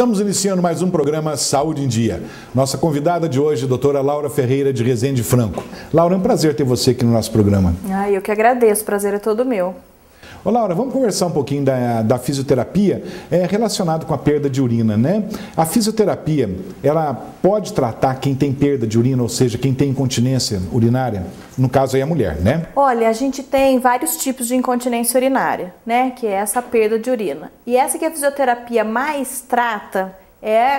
Estamos iniciando mais um programa Saúde em Dia. Nossa convidada de hoje, doutora Laura Ferreira de Rezende Franco. Laura, é um prazer ter você aqui no nosso programa. Eu que agradeço, o prazer é todo meu. Ô Laura, vamos conversar um pouquinho da fisioterapia relacionado com a perda de urina, né? A fisioterapia, ela pode tratar quem tem perda de urina, ou seja, quem tem incontinência urinária? No caso aí a mulher, né? Olha, a gente tem vários tipos de incontinência urinária, né? Que é essa perda de urina. E essa que a fisioterapia mais trata,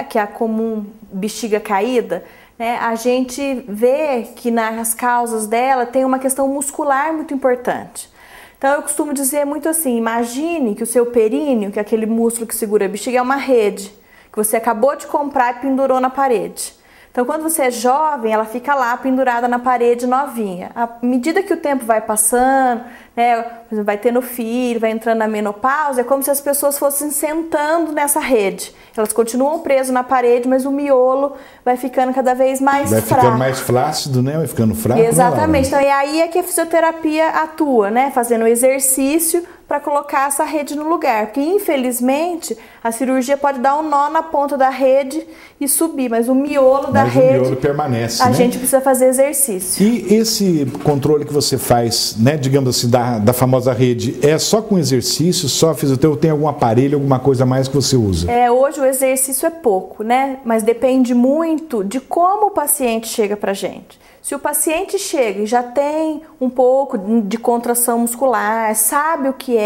que é a comum bexiga caída, né? A gente vê que nas causas dela tem uma questão muscular muito importante. Então eu costumo dizer muito assim, imagine que o seu períneo, que é aquele músculo que segura a bexiga, é uma rede que você acabou de comprar e pendurou na parede. Então quando você é jovem, ela fica lá pendurada na parede novinha. À medida que o tempo vai passando, né, vai tendo filho, vai entrando na menopausa, é como se as pessoas fossem sentando nessa rede. Elas continuam presas na parede, mas o miolo vai ficando cada vez mais fraco. Vai ficando mais flácido, né? Vai ficando fraco. Exatamente. Então, e aí é que a fisioterapia atua, né? Fazendo exercício para colocar essa rede no lugar. Porque, infelizmente, a cirurgia pode dar um nó na ponta da rede e subir, mas o miolo da rede... o miolo permanece, a gente precisa fazer exercício. E esse controle que você faz, né, digamos assim, da famosa rede, é só com exercício, só fisioterapia, ou tem algum aparelho, alguma coisa a mais que você usa? Hoje o exercício é pouco, né? Mas depende muito de como o paciente chega pra gente. Se o paciente chega e já tem um pouco de contração muscular, sabe o que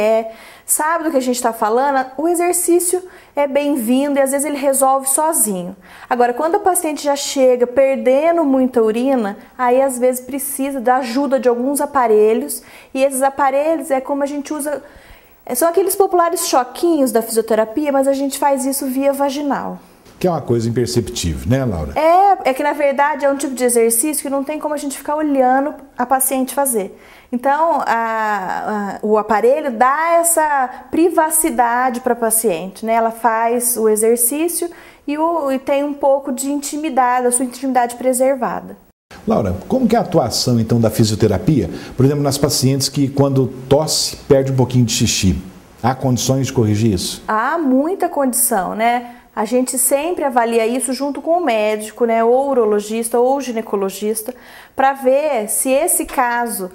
sabe do que a gente está falando, o exercício é bem-vindo e às vezes ele resolve sozinho. Agora, quando o paciente já chega perdendo muita urina, aí às vezes precisa da ajuda de alguns aparelhos, e esses aparelhos é como a gente usa... São aqueles populares choquinhos da fisioterapia, mas a gente faz isso via vaginal. Que é uma coisa imperceptível, né, Laura? É que na verdade é um tipo de exercício que não tem como a gente ficar olhando a paciente fazer. Então, o aparelho dá essa privacidade para a paciente, né? Ela faz o exercício e tem um pouco de intimidade, a sua intimidade preservada. Laura, como que é a atuação então da fisioterapia, por exemplo, nas pacientes que quando tosse perde um pouquinho de xixi? Há condições de corrigir isso? Há muita condição, né? A gente sempre avalia isso junto com o médico, né, ou urologista ou ginecologista, para ver se esse caso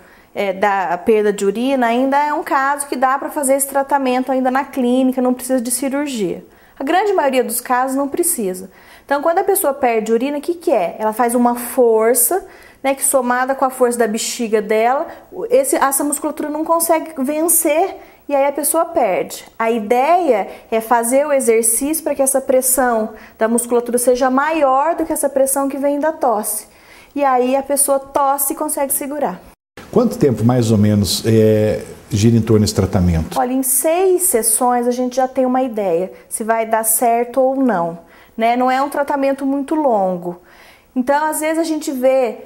da perda de urina ainda é um caso que dá para fazer esse tratamento ainda na clínica, não precisa de cirurgia. A grande maioria dos casos não precisa. Então, quando a pessoa perde urina, o que é? Ela faz uma força, né, que somada com a força da bexiga dela, essa musculatura não consegue vencer e aí a pessoa perde. A ideia é fazer o exercício para que essa pressão da musculatura seja maior do que essa pressão que vem da tosse. E aí a pessoa tosse e consegue segurar. Quanto tempo mais ou menos gira em torno desse tratamento? Olha, em 6 sessões a gente já tem uma ideia se vai dar certo ou não, né? Não é um tratamento muito longo. Então, às vezes a gente vê,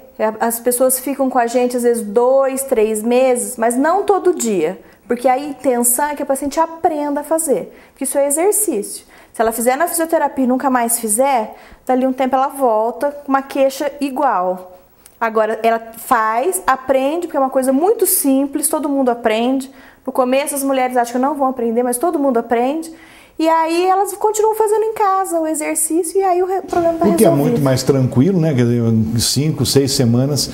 as pessoas ficam com a gente às vezes 2, 3 meses, mas não todo dia. Porque a intenção é que a paciente aprenda a fazer, porque isso é exercício. Se ela fizer na fisioterapia e nunca mais fizer, dali um tempo ela volta com uma queixa igual. Agora, ela faz, aprende, porque é uma coisa muito simples, todo mundo aprende. No começo as mulheres acham que não vão aprender, mas todo mundo aprende. E aí elas continuam fazendo em casa o exercício e aí o problema está resolvido. O que é muito mais tranquilo, né? Quer dizer, em 5, 6 semanas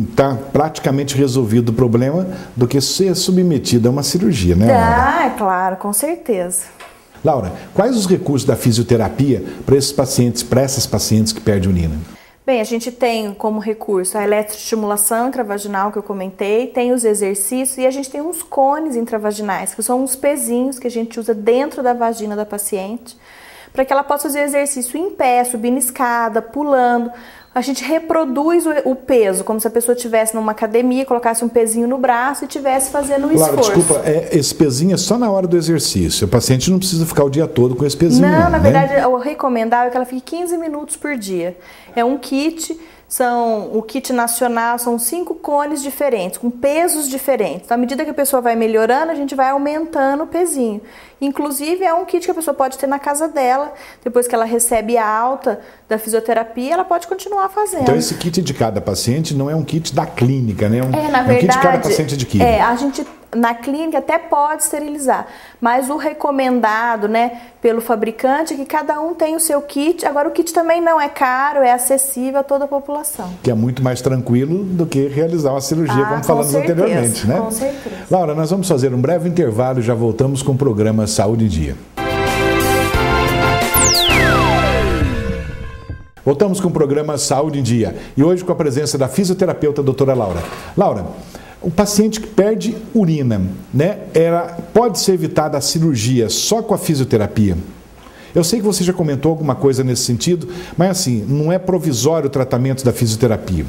está praticamente resolvido o problema do que ser submetida a uma cirurgia, né, Laura? É claro, com certeza. Laura, quais os recursos da fisioterapia para essas pacientes que perdem urina? Bem, a gente tem como recurso a eletroestimulação intravaginal que eu comentei, tem os exercícios e a gente tem uns cones intravaginais, que são uns pezinhos que a gente usa dentro da vagina da paciente, para que ela possa fazer exercício em pé, subindo escada, pulando. A gente reproduz o peso, como se a pessoa estivesse numa academia, colocasse um pezinho no braço e estivesse fazendo um esforço. Laura, desculpa, esse pezinho é só na hora do exercício. O paciente não precisa ficar o dia todo com esse pezinho. Não, na verdade, o recomendável é que ela fique 15 minutos por dia. É um kit, o kit nacional, são 5 cones diferentes, com pesos diferentes. Então, à medida que a pessoa vai melhorando, a gente vai aumentando o pezinho. Inclusive, é um kit que a pessoa pode ter na casa dela, depois que ela recebe a alta da fisioterapia, ela pode continuar fazendo. Então, esse kit de cada paciente não é um kit da clínica, né? Na verdade, um kit de cada paciente adquire. A gente na clínica até pode esterilizar, mas o recomendado, né, pelo fabricante é que cada um tem o seu kit. Agora o kit também não é caro, é acessível a toda a população. Que é muito mais tranquilo do que realizar uma cirurgia, como falamos anteriormente, né? Com certeza. Laura, nós vamos fazer um breve intervalo e já voltamos com o programa Saúde em Dia. Voltamos com o programa Saúde em Dia e hoje com a presença da fisioterapeuta doutora Laura. Laura, o paciente que perde urina, né, ela pode ser evitada a cirurgia só com a fisioterapia? Eu sei que você já comentou alguma coisa nesse sentido, mas assim, não é provisório o tratamento da fisioterapia?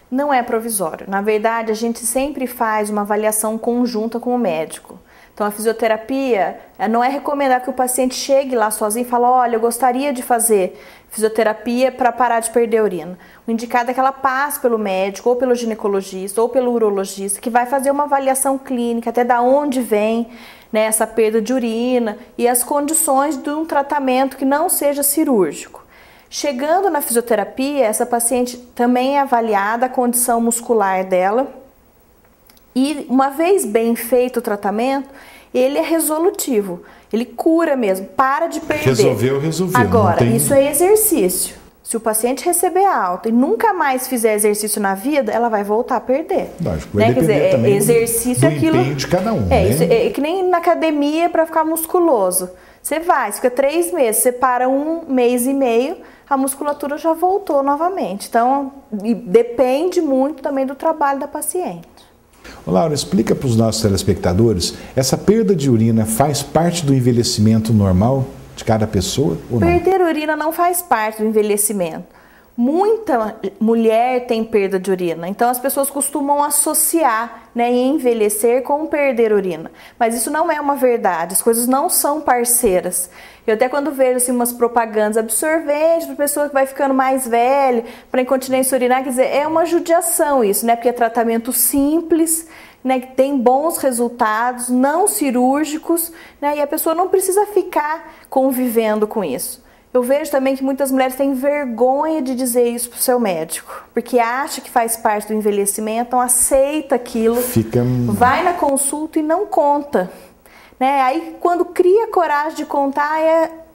Não é provisório. Na verdade, a gente sempre faz uma avaliação conjunta com o médico. Então, a fisioterapia, não é recomendar que o paciente chegue lá sozinho e fale, olha, eu gostaria de fazer fisioterapia para parar de perder urina. O indicado é que ela passe pelo médico, ou pelo ginecologista, ou pelo urologista, que vai fazer uma avaliação clínica, até da onde vem, né, essa perda de urina e as condições de um tratamento que não seja cirúrgico. Chegando na fisioterapia, essa paciente também é avaliada a condição muscular dela, e uma vez bem feito o tratamento, ele é resolutivo, ele cura mesmo, para de perder. Resolveu. Agora, isso é exercício. Se o paciente receber alta e nunca mais fizer exercício na vida, ela vai voltar a perder. Lógico, vai depender também exercício do aquilo, empenho de cada um. É, né? isso é que nem na academia para ficar musculoso. Você fica 3 meses, você para 1 mês e meio, a musculatura já voltou novamente. Então, depende muito também do trabalho da paciente. Laura, explica para os nossos telespectadores, essa perda de urina faz parte do envelhecimento normal de cada pessoa ou não? Perder urina não faz parte do envelhecimento. Muita mulher tem perda de urina, então as pessoas costumam associar, né, envelhecer com perder urina. Mas isso não é uma verdade, as coisas não são parceiras. Eu até quando vejo assim, umas propagandas absorventes para pessoa que vai ficando mais velha, para incontinência urinária, quer dizer, é uma judiação isso, né? Porque é tratamento simples, né, que tem bons resultados, não cirúrgicos, né, e a pessoa não precisa ficar convivendo com isso. Eu vejo também que muitas mulheres têm vergonha de dizer isso para o seu médico, porque acha que faz parte do envelhecimento, então aceita aquilo, vai na consulta e não conta. Né? Aí quando cria coragem de contar,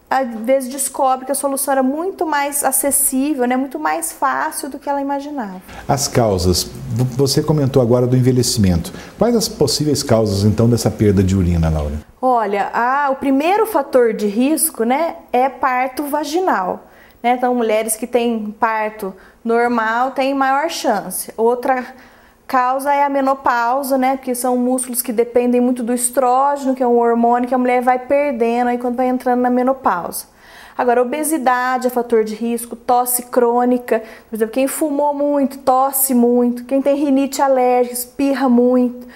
às vezes descobre que a solução era muito mais acessível, né? Muito mais fácil do que ela imaginava. As causas, você comentou agora do envelhecimento. Quais as possíveis causas então dessa perda de urina, Laura? Olha, o primeiro fator de risco, né, é parto vaginal. Né? Então, mulheres que têm parto normal têm maior chance. Outra causa é a menopausa, né? Porque são músculos que dependem muito do estrógeno, que é um hormônio que a mulher vai perdendo aí quando vai entrando na menopausa. Agora, obesidade é fator de risco, tosse crônica, por exemplo, quem fumou muito, tosse muito, quem tem rinite alérgica, espirra muito,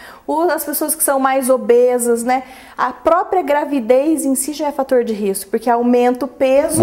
as pessoas que são mais obesas, né? A própria gravidez em si já é fator de risco, porque aumenta o peso,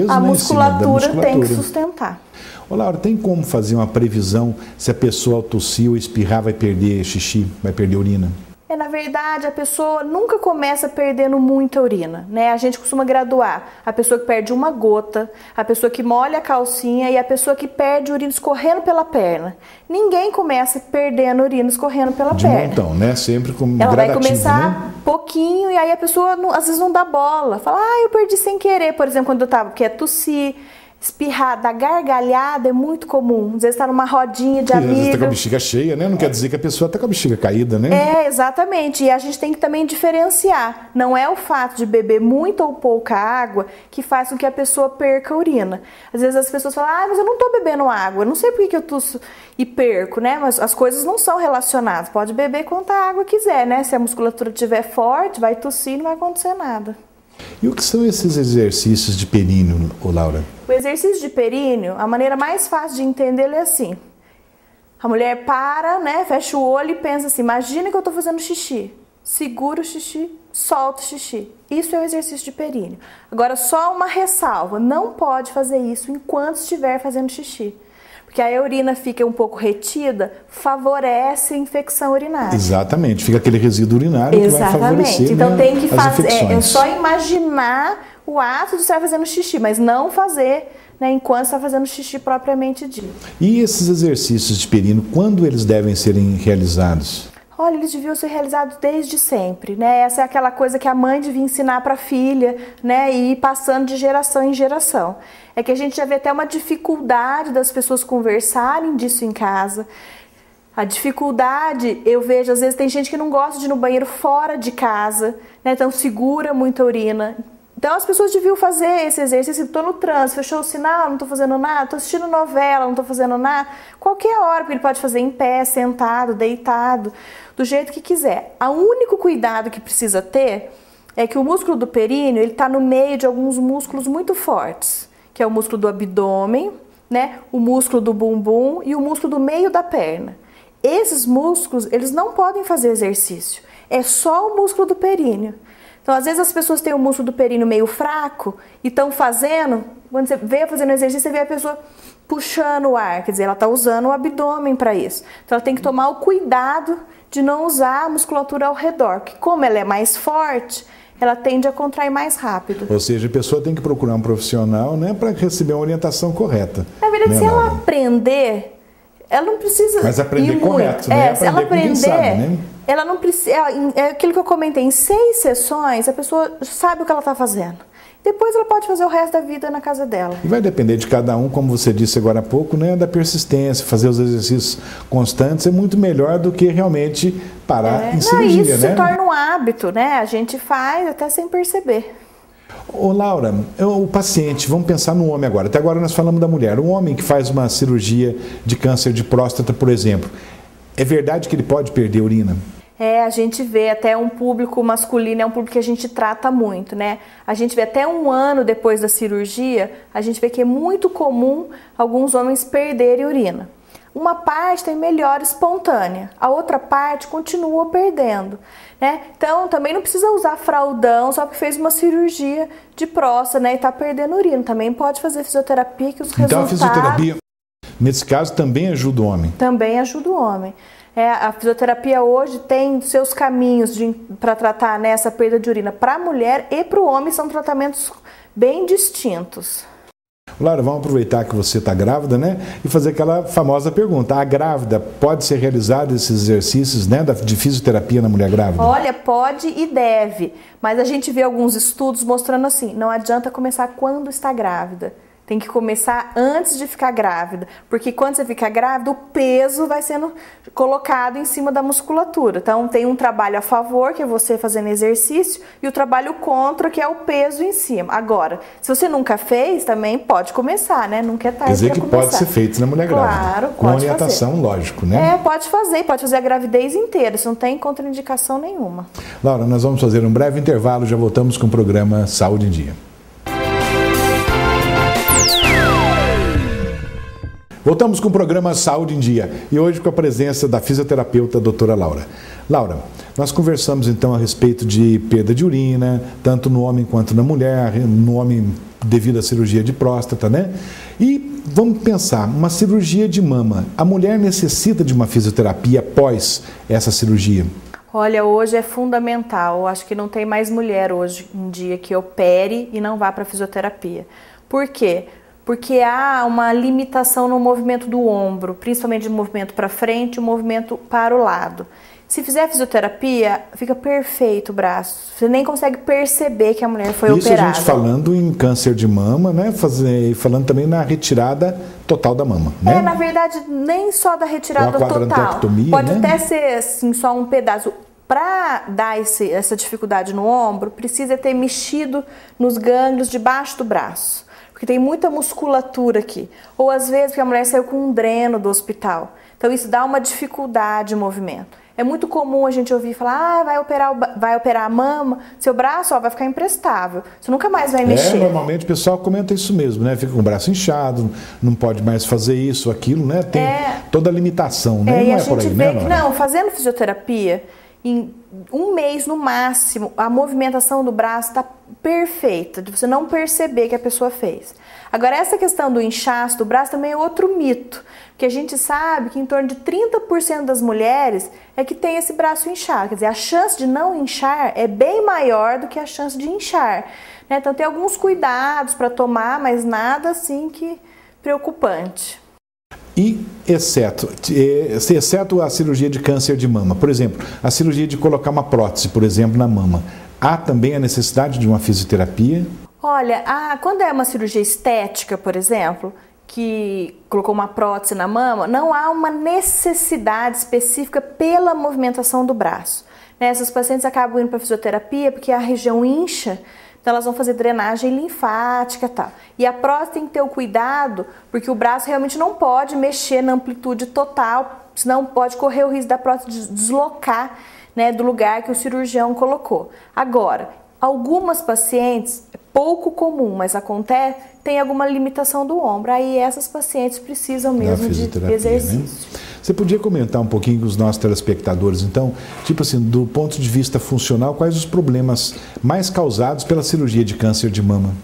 a musculatura tem que sustentar. Ô Laura, tem como fazer uma previsão se a pessoa ao tossir ou espirrar vai perder xixi, vai perder urina? Na verdade, a pessoa nunca começa perdendo muita urina, né? A gente costuma graduar a pessoa que perde uma gota, a pessoa que molha a calcinha e a pessoa que perde urina escorrendo pela perna. Ninguém começa perdendo urina escorrendo pela perna. De montão, né? Sempre com ela gradativo, vai começar né? pouquinho e aí a pessoa às vezes não dá bola. Fala, eu perdi sem querer, por exemplo, quando eu tava, que é tossir, espirrar, dar gargalhada é muito comum. Às vezes está numa rodinha de amigos. Às vezes está com a bexiga cheia, né? Não quer dizer que a pessoa está com a bexiga caída, né? Exatamente. E a gente tem que também diferenciar. Não é o fato de beber muita ou pouca água que faz com que a pessoa perca a urina. Às vezes as pessoas falam, mas eu não estou bebendo água, eu não sei por que eu tosso e perco, né? Mas as coisas não são relacionadas. Pode beber quanta água quiser, né? Se a musculatura estiver forte, vai tossir e não vai acontecer nada. E o que são esses exercícios de períneo, Laura? O exercício de períneo, a maneira mais fácil de entender é assim. A mulher para, né, fecha o olho e pensa assim, imagina que eu estou fazendo xixi. Segura o xixi, solta o xixi. Isso é o exercício de períneo. Agora, só uma ressalva, não pode fazer isso enquanto estiver fazendo xixi. Porque a urina fica um pouco retida, favorece a infecção urinária. Exatamente, fica aquele resíduo urinário que vai favorecer, então, né, tem que fazer, é só imaginar o ato de estar fazendo xixi, mas não fazer, né, enquanto está fazendo xixi propriamente dito. E esses exercícios de períneo, quando eles devem serem realizados? Olha, eles deviam ser realizados desde sempre, né? Essa é aquela coisa que a mãe devia ensinar para a filha, né? E ir passando de geração em geração. É que a gente já vê até uma dificuldade das pessoas conversarem disso em casa. A dificuldade, eu vejo, às vezes tem gente que não gosta de ir no banheiro fora de casa, né? Então segura muita urina. Então as pessoas deviam fazer esse exercício. Estou no trânsito, fechou o sinal, não estou fazendo nada, estou assistindo novela, não estou fazendo nada. Qualquer hora, porque ele pode fazer em pé, sentado, deitado, do jeito que quiser. O único cuidado que precisa ter é que o músculo do períneo está no meio de alguns músculos muito fortes, que é o músculo do abdômen, né? O músculo do bumbum e o músculo do meio da perna. Esses músculos, eles não podem fazer exercício. É só o músculo do períneo. Então, às vezes as pessoas têm o músculo do períneo meio fraco e estão fazendo, quando você vê fazendo exercício, você vê a pessoa puxando o ar, quer dizer, ela está usando o abdômen para isso. Então, ela tem que tomar o cuidado de não usar a musculatura ao redor, porque como ela é mais forte, ela tende a contrair mais rápido. Ou seja, a pessoa tem que procurar um profissional, né, para receber uma orientação correta. Na verdade, né, se ela Laura? aprender, ela não precisa. Mas aprender ir correto, muito. né? Se ela aprender, sabe, né? ela não precisa. É aquilo que eu comentei, em 6 sessões, a pessoa sabe o que ela está fazendo. Depois ela pode fazer o resto da vida na casa dela. E vai depender de cada um, como você disse agora há pouco, né, da persistência, fazer os exercícios constantes é muito melhor do que realmente parar em cirurgia, isso né? se torna um hábito, né? A gente faz até sem perceber. Ô Laura, o paciente, vamos pensar no homem agora. Até agora nós falamos da mulher. Um homem que faz uma cirurgia de câncer de próstata, por exemplo, é verdade que ele pode perder urina? A gente vê até um público masculino, é um público que a gente trata muito, né? A gente vê até 1 ano depois da cirurgia, a gente vê que é muito comum alguns homens perderem urina. Uma parte tem melhora espontânea, a outra parte continua perdendo, né? Então também não precisa usar fraldão só porque fez uma cirurgia de próstata, né? E tá perdendo urina. Também pode fazer fisioterapia que os resultados... Então a fisioterapia, nesse caso, também ajuda o homem? Também ajuda o homem. A fisioterapia hoje tem seus caminhos para tratar nessa perda de urina para a mulher e para o homem, são tratamentos bem distintos. Laura, vamos aproveitar que você está grávida, né? E fazer aquela famosa pergunta. A grávida pode ser realizado esses exercícios, né, de fisioterapia na mulher grávida? Olha, pode e deve. Mas a gente vê alguns estudos mostrando assim, não adianta começar quando está grávida. Tem que começar antes de ficar grávida, porque quando você fica grávida, o peso vai sendo colocado em cima da musculatura. Então tem um trabalho a favor, que é você fazendo exercício, e o trabalho contra, que é o peso em cima. Agora, se você nunca fez, também pode começar, né? Nunca é tarde. Quer dizer que começar. Pode ser feito na mulher grávida. Claro, com pode orientação, fazer. Lógico, né? Pode fazer a gravidez inteira, isso não tem contraindicação nenhuma. Laura, nós vamos fazer um breve intervalo, já voltamos com o programa Saúde em Dia. Voltamos com o programa Saúde em Dia e hoje com a presença da fisioterapeuta doutora Laura. Laura, nós conversamos então a respeito de perda de urina, tanto no homem quanto na mulher, no homem devido à cirurgia de próstata, né? E vamos pensar, uma cirurgia de mama, a mulher necessita de uma fisioterapia após essa cirurgia? Olha, hoje é fundamental, eu acho que não tem mais mulher hoje em dia que opere e não vá para fisioterapia. Por quê? Porque há uma limitação no movimento do ombro, principalmente o movimento para frente e o movimento para o lado. Se fizer fisioterapia, fica perfeito o braço. Você nem consegue perceber que a mulher foi operada. Isso a gente falando em câncer de mama, né? Falando também na retirada total da mama, né? Na verdade, nem só da retirada total. né? Pode até ser assim, só um pedaço. Para dar essa dificuldade no ombro, precisa ter mexido nos gânglios debaixo do braço. Porque tem muita musculatura aqui. Ou às vezes porque a mulher saiu com um dreno do hospital. Então isso dá uma dificuldade de movimento. É muito comum a gente ouvir falar, vai operar a mama, seu braço vai ficar imprestável. Você nunca mais vai mexer. Normalmente o pessoal comenta isso mesmo, né? Fica com o braço inchado, não pode mais fazer isso, aquilo, né? Tem toda a limitação, né? E a gente vê que, não, fazendo fisioterapia, em 1 mês no máximo, a movimentação do braço está perfeita, de você não perceber que a pessoa fez. Agora, essa questão do inchaço do braço também é outro mito, porque a gente sabe que em torno de 30% das mulheres é que tem esse braço inchado, quer dizer, a chance de não inchar é bem maior do que a chance de inchar, né? Então tem alguns cuidados para tomar, mas nada assim que preocupante. E exceto a cirurgia de câncer de mama, por exemplo, a cirurgia de colocar uma prótese, por exemplo, na mama, há também a necessidade de uma fisioterapia? Olha, quando é uma cirurgia estética, por exemplo, que colocou uma prótese na mama, não há uma necessidade específica pela movimentação do braço. Né? Essas pacientes acabam indo para fisioterapia porque a região incha, então elas vão fazer drenagem linfática e tal. E a prótese tem que ter o cuidado, porque o braço realmente não pode mexer na amplitude total, senão pode correr o risco da prótese deslocar, né, do lugar que o cirurgião colocou. Agora, algumas pacientes, é pouco comum, mas acontece, tem alguma limitação do ombro. Aí essas pacientes precisam mesmo de exercício. Né? Você podia comentar um pouquinho com os nossos telespectadores, então, tipo assim, do ponto de vista funcional, quais os problemas mais causados pela cirurgia de câncer de mama?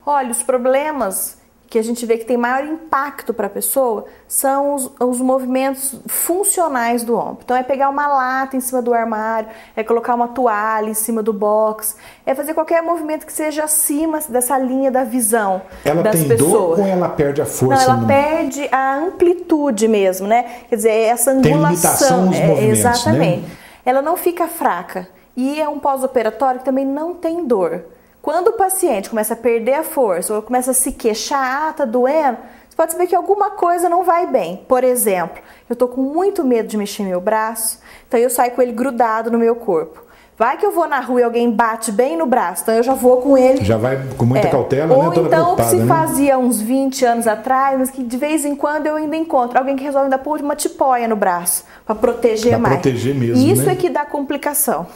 Olha, os problemas que a gente vê que tem maior impacto para a pessoa são os movimentos funcionais do ombro. Então é pegar uma lata em cima do armário, é colocar uma toalha em cima do box, é fazer qualquer movimento que seja acima dessa linha da visão das pessoas. Ela tem dor ou ela perde a força? Não, ela perde a amplitude mesmo, né? Quer dizer, essa angulação. Tem limitação nos movimentos, exatamente. Né? Ela não fica fraca. E é um pós-operatório que também não tem dor. Quando o paciente começa a perder a força ou começa a se queixar, tá doendo, você pode saber que alguma coisa não vai bem. Por exemplo, eu tô com muito medo de mexer meu braço, então eu saio com ele grudado no meu corpo. Vai que eu vou na rua e alguém bate bem no braço, então eu já vou com ele. Já vai com muita cautela, ou né? Toda então o que se né? fazia uns 20 anos atrás, mas que de vez em quando eu ainda encontro alguém que resolve ainda pôr uma tipóia no braço para proteger mais. Proteger mesmo, isso, né? É que dá complicação.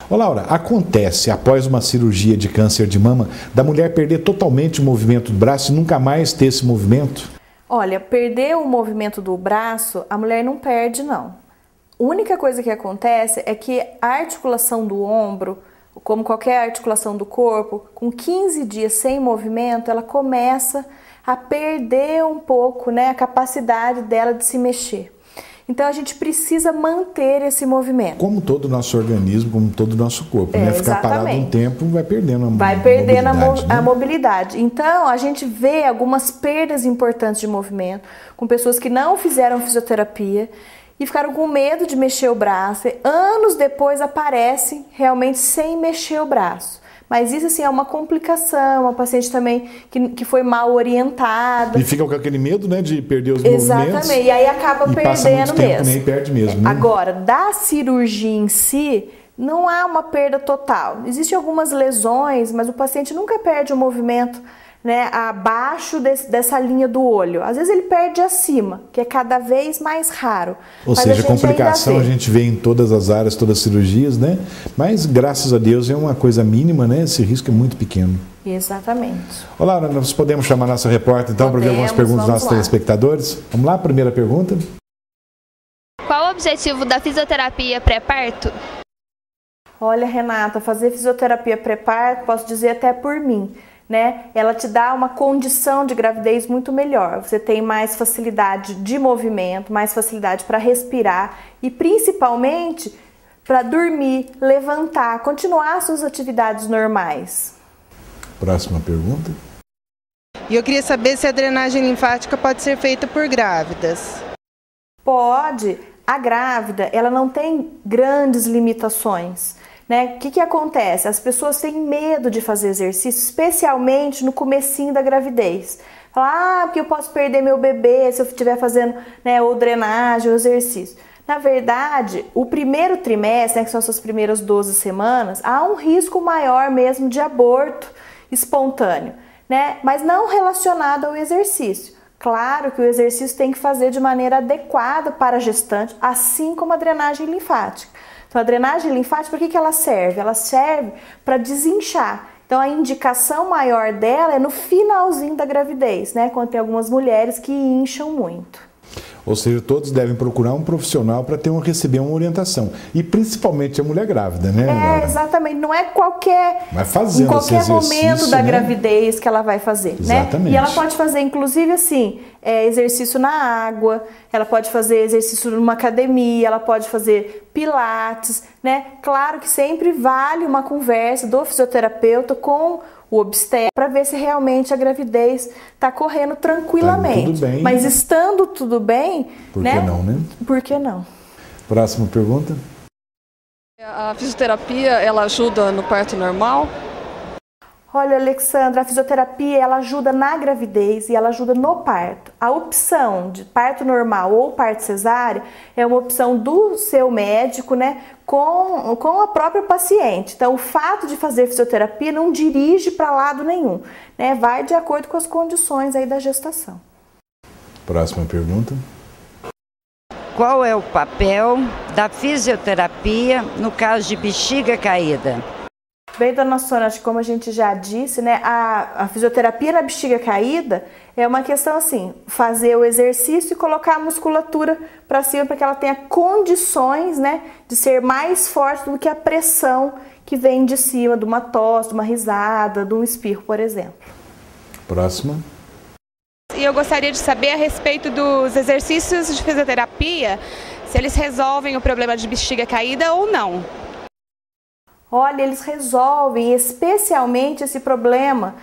Ô Laura, acontece após uma cirurgia de câncer de mama da mulher perder totalmente o movimento do braço e nunca mais ter esse movimento? Olha, perder o movimento do braço, a mulher não perde não. A única coisa que acontece é que a articulação do ombro, como qualquer articulação do corpo, com 15 dias sem movimento, ela começa a perder um pouco, né, a capacidade dela de se mexer. Então a gente precisa manter esse movimento. Como todo o nosso organismo, como todo o nosso corpo, né? Ficar parado um tempo vai perdendo a mobilidade. Vai perdendo a mobilidade. Então a gente vê algumas perdas importantes de movimento com pessoas que não fizeram fisioterapia e ficaram com medo de mexer o braço. E anos depois aparecem realmente sem mexer o braço. Mas isso assim é uma complicação, uma paciente também que foi mal orientada. E fica com aquele medo, né, de perder os movimentos. Exatamente, e aí acaba perdendo mesmo. Nem perde mesmo, né? Agora, da cirurgia em si, não há uma perda total. Existem algumas lesões, mas o paciente nunca perde o movimento, né, abaixo dessa linha do olho. Às vezes ele perde acima, que é cada vez mais raro. Ou seja, complicação a gente vê em todas as áreas, todas as cirurgias, né? Mas graças a Deus é uma coisa mínima, né? Esse risco é muito pequeno. Exatamente. Olá, nós podemos chamar nossa repórter então para ver algumas perguntas dos nossos telespectadores? Vamos lá, primeira pergunta. Qual o objetivo da fisioterapia pré-parto? Olha, Renata, fazer fisioterapia pré-parto, posso dizer até por mim, né? Ela te dá uma condição de gravidez muito melhor. Você tem mais facilidade de movimento, mais facilidade para respirar e principalmente para dormir, levantar, continuar suas atividades normais. Próxima pergunta. E eu queria saber se a drenagem linfática pode ser feita por grávidas. Pode. A grávida, ela não tem grandes limitações. Né? O que acontece? As pessoas têm medo de fazer exercício, especialmente no comecinho da gravidez. Fala, porque eu posso perder meu bebê se eu estiver fazendo, né, ou drenagem ou exercício. Na verdade, o primeiro trimestre, né, que são essas primeiras 12 semanas, há um risco maior mesmo de aborto espontâneo, né? Mas não relacionado ao exercício. Claro que o exercício tem que fazer de maneira adequada para a gestante, assim como a drenagem linfática. Então, a drenagem linfática, para que ela serve? Ela serve para desinchar. Então, a indicação maior dela é no finalzinho da gravidez, né? Quando tem algumas mulheres que incham muito. Ou seja, todos devem procurar um profissional para receber uma orientação. E principalmente a mulher grávida, né, Laura? Exatamente. Não é em qualquer momento da gravidez que ela vai fazer, exatamente, né? E ela pode fazer, inclusive, assim, exercício na água, ela pode fazer exercício numa academia, ela pode fazer pilates, né? Claro que sempre vale uma conversa do fisioterapeuta com o obstetra para ver se realmente a gravidez está correndo tranquilamente. Tudo bem. Mas estando tudo bem, por que não, né? Por que não? Próxima pergunta. A fisioterapia, ela ajuda no parto normal? Olha, Alexandra, a fisioterapia ela ajuda na gravidez e ela ajuda no parto. A opção de parto normal ou parto cesárea é uma opção do seu médico, né, com a própria paciente. Então, o fato de fazer fisioterapia não dirige para lado nenhum, né, vai de acordo com as condições aí da gestação. Próxima pergunta. Qual é o papel da fisioterapia no caso de bexiga caída? Bem, dona Sônia, como a gente já disse, né, a fisioterapia na bexiga caída é uma questão assim, fazer o exercício e colocar a musculatura para cima para que ela tenha condições, né, de ser mais forte do que a pressão que vem de cima de uma tosse, de uma risada, de um espirro, por exemplo. Próxima. E eu gostaria de saber a respeito dos exercícios de fisioterapia, se eles resolvem o problema de bexiga caída ou não. Olha, eles resolvem especialmente esse problema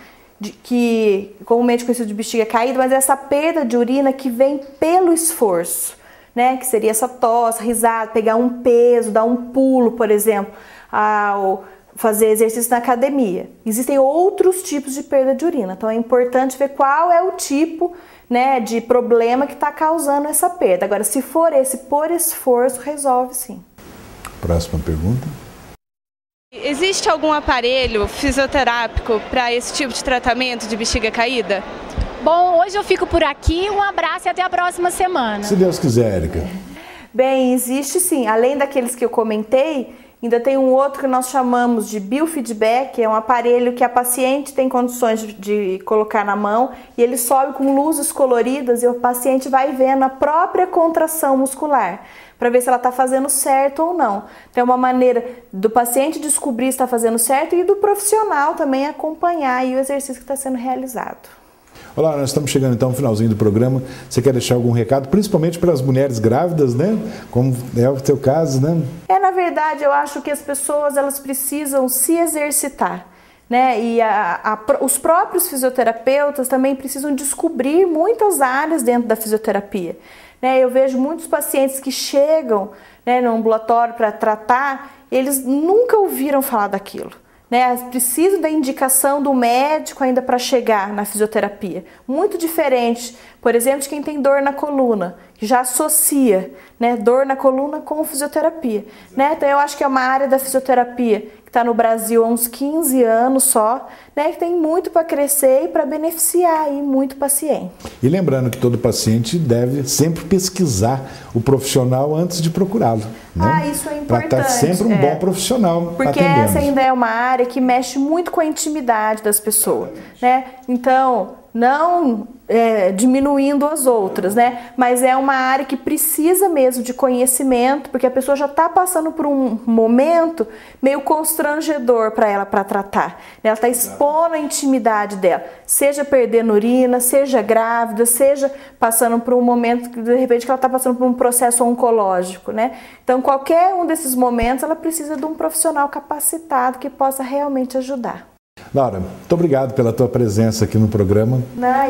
que comumente conhecido de bexiga caída, mas essa perda de urina que vem pelo esforço, né? Que seria essa tosse, risada, pegar um peso, dar um pulo, por exemplo, ao fazer exercício na academia. Existem outros tipos de perda de urina, então é importante ver qual é o tipo, né, de problema que está causando essa perda. Agora, se for esse por esforço, resolve sim. Próxima pergunta. Existe algum aparelho fisioterápico para esse tipo de tratamento de bexiga caída? Bom, hoje eu fico por aqui, um abraço e até a próxima semana. Se Deus quiser, Érica. Bem, existe sim, além daqueles que eu comentei, ainda tem um outro que nós chamamos de biofeedback, que é um aparelho que a paciente tem condições de colocar na mão e ele sobe com luzes coloridas e o paciente vai vendo a própria contração muscular para ver se ela está fazendo certo ou não. Então é uma maneira do paciente descobrir se está fazendo certo e do profissional também acompanhar aí o exercício que está sendo realizado. Olá, nós estamos chegando então ao finalzinho do programa. Você quer deixar algum recado, principalmente para as mulheres grávidas, né? Como é o teu caso, né? Na verdade, eu acho que as pessoas elas precisam se exercitar, né? E os próprios fisioterapeutas também precisam descobrir muitas áreas dentro da fisioterapia, né? Eu vejo muitos pacientes que chegam, né, no ambulatório para tratar, eles nunca ouviram falar daquilo. Precisam da indicação do médico ainda para chegar na fisioterapia. Muito diferente, por exemplo, de quem tem dor na coluna, que já associa, né, dor na coluna com fisioterapia. Né? Então eu acho que é uma área da fisioterapia que está no Brasil há uns 15 anos só, né, que tem muito para crescer e para beneficiar aí muito paciente. E lembrando que todo paciente deve sempre pesquisar o profissional antes de procurá-lo. Né? Isso é importante. Para estar sempre um bom profissional porque atendendo. Essa ainda é uma área que mexe muito com a intimidade das pessoas, né? Então, não diminuindo as outras, né? Mas é uma área que precisa mesmo de conhecimento, porque a pessoa já está passando por um momento meio constrangedor para ela para tratar. Ela está expondo a intimidade dela, seja perdendo urina, seja grávida, seja passando por um momento que de repente que ela está passando por um processo oncológico, né? Então, qualquer um desses momentos, ela precisa de um profissional capacitado que possa realmente ajudar. Laura, muito obrigado pela tua presença aqui no programa.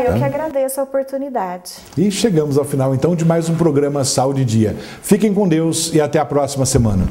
Eu que agradeço a oportunidade. E chegamos ao final, então, de mais um programa Saúde Dia. Fiquem com Deus e até a próxima semana.